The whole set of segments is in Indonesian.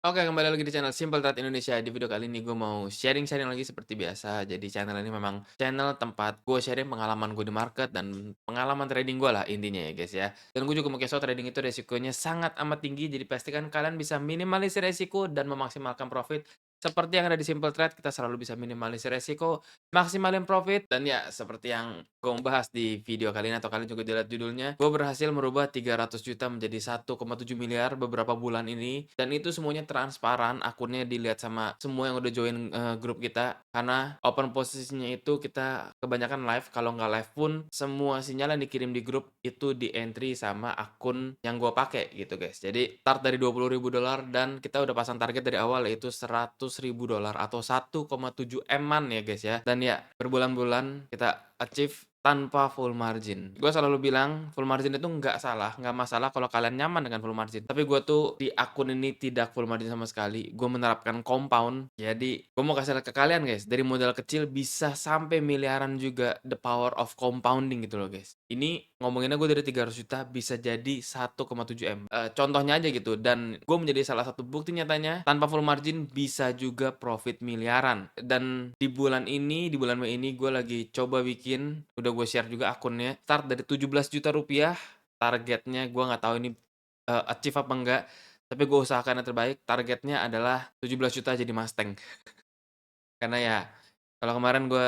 Oke, kembali lagi di channel Simple Trade Indonesia. Di video kali ini gue mau sharing-sharing lagi seperti biasa. Jadi channel ini memang channel tempat gue sharing pengalaman gue di market dan pengalaman trading gue lah intinya ya guys ya. Dan gue juga mau kasih tau trading itu resikonya sangat amat tinggi. Jadi pastikan kalian bisa minimalisir resiko dan memaksimalkan profit. Seperti yang ada di Simple Trade, kita selalu bisa minimalisir resiko, maksimalin profit. Dan ya, seperti yang gue bahas di video kali ini atau kalian juga dilihat judulnya, gue berhasil merubah 300 juta menjadi 1,7 miliar beberapa bulan ini, dan itu semuanya transparan, akunnya dilihat sama semua yang udah join grup kita, karena open posisinya itu kita kebanyakan live. Kalau nggak live pun semua sinyal yang dikirim di grup itu di entry sama akun yang gue pakai gitu guys. Jadi start dari $20.000 dan kita udah pasang target dari awal yaitu $100.000 atau 1,7 M-an ya guys ya. Dan ya berbulan-bulan kita achieve tanpa full margin. Gue selalu bilang full margin itu nggak salah, nggak masalah kalau kalian nyaman dengan full margin. Tapi gue tuh di akun ini tidak full margin sama sekali. Gue menerapkan compound. Jadi gue mau kasih lihat ke kalian guys, dari modal kecil bisa sampai miliaran juga, the power of compounding gitu loh guys. Ini ngomonginnya gue dari 300 juta bisa jadi 1,7 M. Contohnya aja gitu. Dan gue menjadi salah satu bukti nyatanya tanpa full margin bisa juga profit miliaran. Dan di bulan ini, di bulan Mei ini gue lagi coba bikin, udah gue share juga akunnya, start dari 17 juta rupiah. Targetnya gue nggak tahu ini achieve apa enggak, tapi gue usahakan yang terbaik. Targetnya adalah 17 juta jadi Mustang. Karena ya kalau kemarin gue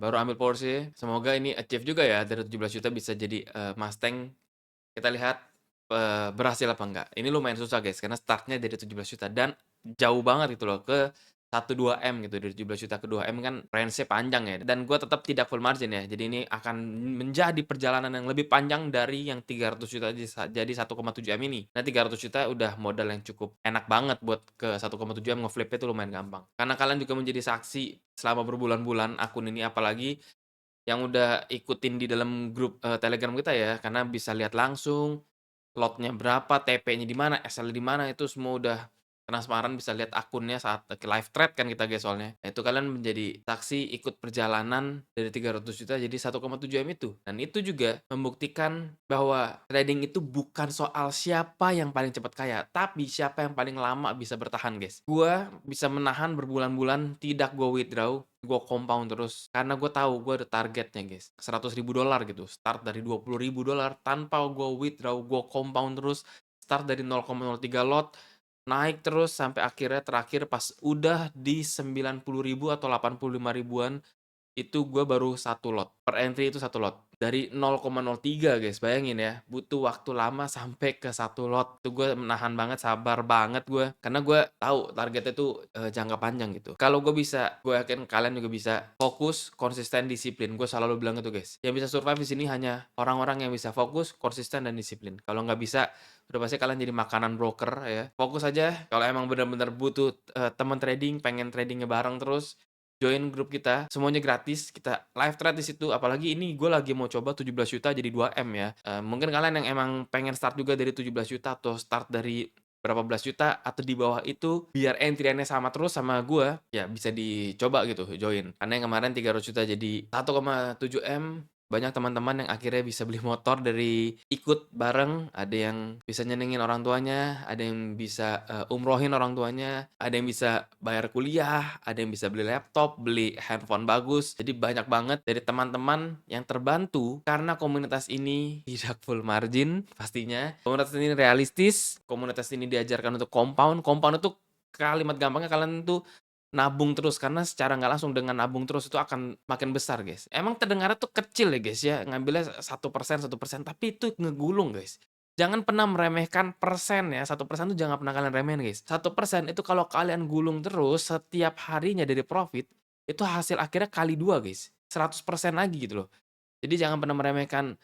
baru ambil Porsche, semoga ini achieve juga ya, dari 17 juta bisa jadi Mustang. Kita lihat berhasil apa enggak. Ini lumayan susah guys, karena startnya dari 17 juta dan jauh banget gitu loh ke 1-2 M gitu. Dari 17 juta ke 2 M kan range-nya panjang ya, dan gue tetap tidak full margin ya. Jadi ini akan menjadi perjalanan yang lebih panjang dari yang 300 juta jadi 1,7 M ini. Nah 300 juta udah modal yang cukup enak banget buat ke 1,7 M, ngeflip-nya itu lumayan gampang. Karena kalian juga menjadi saksi selama berbulan-bulan akun ini, apalagi yang udah ikutin di dalam grup Telegram kita ya, karena bisa lihat langsung lotnya berapa, TP-nya di mana, SL di mana, itu semua udah transparan, bisa lihat akunnya saat live trade kan kita guys soalnya. Nah, itu kalian menjadi saksi ikut perjalanan dari 300 juta jadi 1,7 M itu. Dan itu juga membuktikan bahwa trading itu bukan soal siapa yang paling cepat kaya, tapi siapa yang paling lama bisa bertahan guys. Gua bisa menahan berbulan-bulan, tidak gue withdraw, gue compound terus karena gue tahu gue ada targetnya guys, $100.000 gitu, start dari $20.000 tanpa gue withdraw, gue compound terus, start dari 0,03 lot, naik terus sampai akhirnya terakhir pas udah di 90.000 atau 85 ribuan, itu gue baru satu lot. Per entry itu satu lot. Dari 0,03 guys, bayangin ya, butuh waktu lama sampai ke satu lot. Itu gue menahan banget, sabar banget gue. Karena gue tahu targetnya tuh jangka panjang gitu. Kalau gue bisa, gue yakin kalian juga bisa. Fokus, konsisten, disiplin. Gue selalu bilang itu guys. Yang bisa survive di sini hanya orang-orang yang bisa fokus, konsisten, dan disiplin. Kalau nggak bisa, udah pasti kalian jadi makanan broker ya. Fokus aja. Kalau emang benar-benar butuh teman trading, pengen tradingnya bareng terus, join grup kita, semuanya gratis, kita live trade di situ. Apalagi ini gue lagi mau coba 17 juta jadi 2 M ya. Mungkin kalian yang emang pengen start juga dari 17 juta atau start dari berapa belas juta atau di bawah itu biar entry-nya sama terus sama gue, ya bisa dicoba gitu join. Karena yang kemarin 300 juta jadi 1,7 M, banyak teman-teman yang akhirnya bisa beli motor dari ikut bareng, ada yang bisa nyenengin orang tuanya, ada yang bisa umrohin orang tuanya, ada yang bisa bayar kuliah, ada yang bisa beli laptop, beli handphone bagus. Jadi banyak banget dari teman-teman yang terbantu karena komunitas ini tidak full margin pastinya. Komunitas ini realistis, komunitas ini diajarkan untuk compound. Compound itu kalimat gampangnya kalian tuh nabung terus, karena secara nggak langsung dengan nabung terus itu akan makin besar guys. Emang terdengarnya tuh kecil ya guys ya, ngambilnya 1%, tapi itu ngegulung guys. Jangan pernah meremehkan persen ya, 1% tuh jangan pernah kalian remehin guys. 1% itu kalau kalian gulung terus setiap harinya dari profit, itu hasil akhirnya kali 2 guys, 100% lagi gitu loh. Jadi jangan pernah meremehkan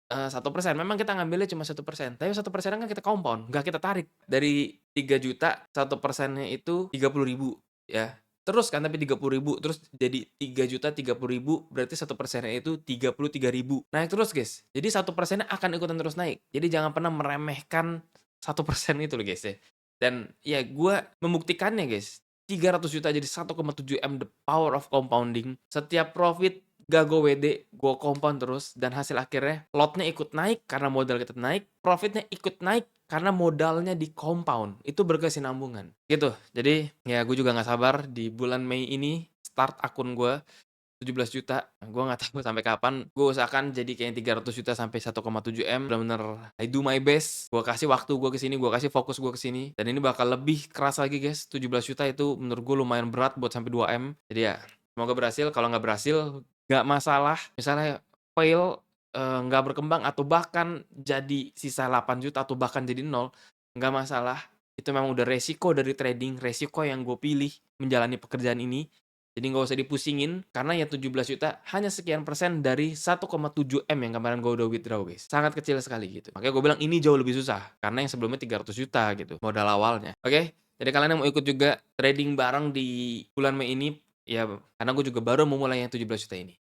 1%. Memang kita ngambilnya cuma 1%, tapi 1% kan kita compound, nggak kita tarik. Dari 3 juta, 1%-nya itu 30.000 ya. Terus kan tapi 30.000, terus jadi 3 juta 30.000, berarti 1%-nya itu 33.000. Naik terus guys. Jadi 1%-nya akan ikutan terus naik. Jadi jangan pernah meremehkan 1% itu loh guys ya. Dan ya gue membuktikannya guys. 300 juta jadi 1,7 M, the power of compounding. Setiap profit gak gue WD, gue compound terus, dan hasil akhirnya lotnya ikut naik karena modal kita naik, profitnya ikut naik karena modalnya di compound, itu berkesinambungan, gitu. Jadi, ya gue juga nggak sabar di bulan Mei ini start akun gue 17 juta. Gue nggak tahu sampai kapan, gue usahakan jadi kayak 300 juta sampai 1,7 M, bener-bener I do my best, gue kasih waktu gue ke sini, gue kasih fokus gue ke sini, dan ini bakal lebih keras lagi guys. 17 juta itu menurut gue lumayan berat buat sampai 2 M. Jadi ya, semoga berhasil. Kalau nggak berhasil, nggak masalah. Misalnya fail, nggak berkembang atau bahkan jadi sisa 8 juta atau bahkan jadi nol, nggak masalah. Itu memang udah resiko dari trading, resiko yang gue pilih menjalani pekerjaan ini. Jadi nggak usah dipusingin, karena ya 17 juta hanya sekian persen dari 1,7 M yang kemarin gue udah withdraw guys. Sangat kecil sekali gitu. Makanya gue bilang ini jauh lebih susah, karena yang sebelumnya 300 juta gitu, modal awalnya. Oke? Jadi kalian yang mau ikut juga trading bareng di bulan Mei ini, ya karena gue juga baru memulai yang 17 juta ini.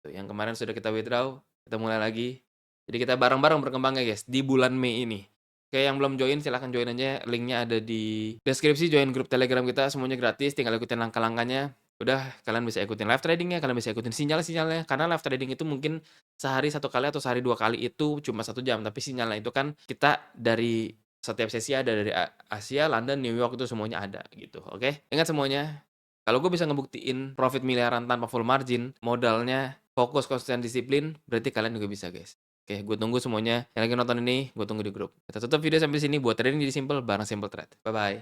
Tuh, yang kemarin sudah kita withdraw, kita mulai lagi. Jadi kita bareng-bareng berkembangnya guys, di bulan Mei ini. Oke, yang belum join silahkan join aja, linknya ada di deskripsi, join grup Telegram kita, semuanya gratis, tinggal ikutin langkah-langkahnya. Udah, kalian bisa ikutin live tradingnya, kalian bisa ikutin sinyal-sinyalnya, karena live trading itu mungkin sehari 1 kali atau sehari 2 kali itu cuma 1 jam, tapi sinyalnya itu kan kita dari setiap sesi ada dari Asia, London, New York, itu semuanya ada gitu. Oke, ingat semuanya, kalau gue bisa ngebuktiin profit miliaran tanpa full margin, modalnya fokus, konsisten, disiplin, berarti kalian juga bisa guys. Oke, gue tunggu semuanya yang lagi nonton ini, gue tunggu di grup. Kita tutup video sampai sini buat trading jadi simple bareng Simple Trade. Bye-bye.